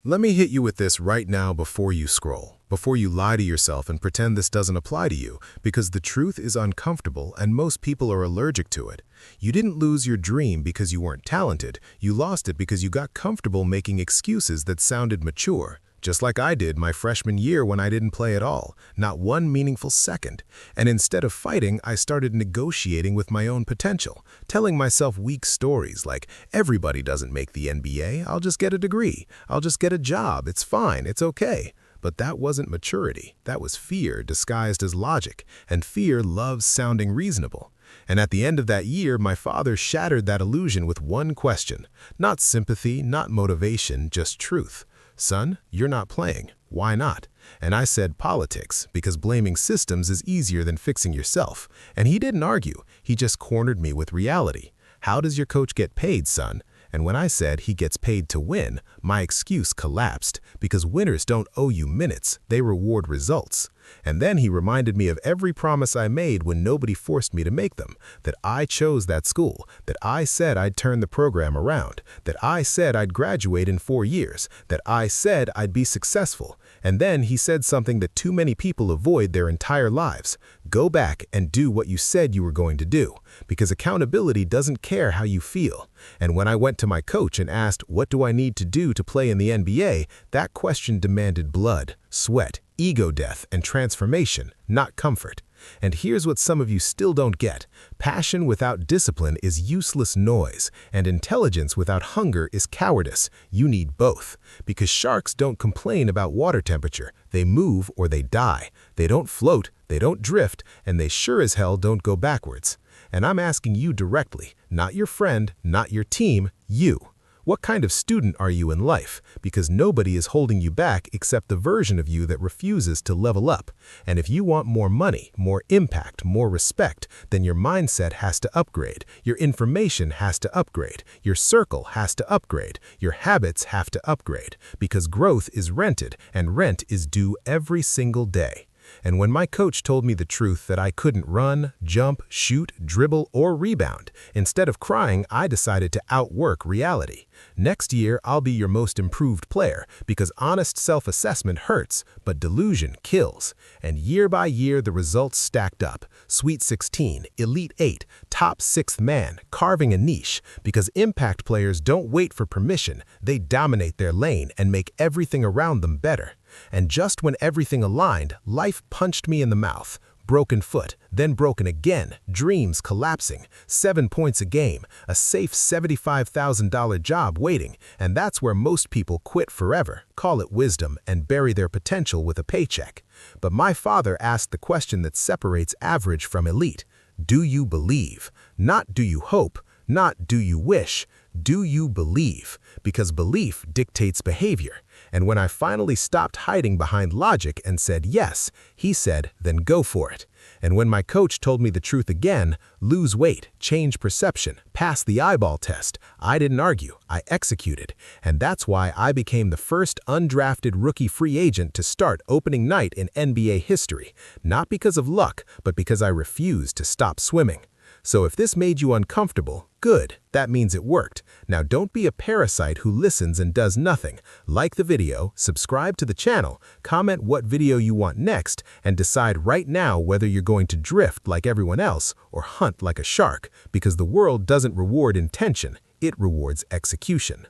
Let me hit you with this right now before you scroll, before you lie to yourself and pretend this doesn't apply to you, because the truth is uncomfortable and most people are allergic to it. You didn't lose your dream because you weren't talented, you lost it because you got comfortable making excuses that sounded mature. Just like I did my freshman year when I didn't play at all, not one meaningful second. And instead of fighting, I started negotiating with my own potential, telling myself weak stories like, everybody doesn't make the NBA, I'll just get a degree, I'll just get a job, it's fine, it's okay. But that wasn't maturity, that was fear disguised as logic, and fear loves sounding reasonable. And at the end of that year, my father shattered that illusion with one question. Not sympathy, not motivation, just truth. Son, you're not playing. Why not? And I said politics, because blaming systems is easier than fixing yourself. And he didn't argue, he just cornered me with reality. How does your coach get paid, son? And when I said he gets paid to win, my excuse collapsed, because winners don't owe you minutes, they reward results. And then he reminded me of every promise I made when nobody forced me to make them, that I chose that school, that I said I'd turn the program around, that I said I'd graduate in 4 years, that I said I'd be successful. And then he said something that too many people avoid their entire lives. Go back and do what you said you were going to do, because accountability doesn't care how you feel. And when I went to my coach and asked, what do I need to do to play in the NBA, that question demanded blood, sweat, ego death, and transformation, not comfort. And here's what some of you still don't get. Passion without discipline is useless noise, and intelligence without hunger is cowardice. You need both. Because sharks don't complain about water temperature. They move or they die. They don't float, they don't drift, and they sure as hell don't go backwards. And I'm asking you directly, not your friend, not your team, you. What kind of student are you in life? Because nobody is holding you back except the version of you that refuses to level up. And if you want more money, more impact, more respect, then your mindset has to upgrade, your information has to upgrade, your circle has to upgrade, your habits have to upgrade, because growth is rented and rent is due every single day. And when my coach told me the truth that I couldn't run, jump, shoot, dribble, or rebound, instead of crying, I decided to outwork reality. Next year, I'll be your most improved player, because honest self-assessment hurts, but delusion kills. And year by year, the results stacked up. Sweet 16, Elite 8, top 6th man, carving a niche, because impact players don't wait for permission, they dominate their lane and make everything around them better. And just when everything aligned, life punched me in the mouth. Broken foot, then broken again, dreams collapsing, 7 points a game, a safe $75,000 job waiting, and that's where most people quit forever, call it wisdom, and bury their potential with a paycheck. But my father asked the question that separates average from elite. Do you believe? Not do you hope, not do you wish, do you believe? Because belief dictates behavior. And when I finally stopped hiding behind logic and said yes, he said, then go for it. And when my coach told me the truth again, lose weight, change perception, pass the eyeball test, I didn't argue, I executed. And that's why I became the first undrafted rookie free agent to start opening night in NBA history. Not because of luck, but because I refused to stop swimming. So if this made you uncomfortable, good, that means it worked. Now don't be a parasite who listens and does nothing. Like the video, subscribe to the channel, comment what video you want next, and decide right now whether you're going to drift like everyone else or hunt like a shark, because the world doesn't reward intention, it rewards execution.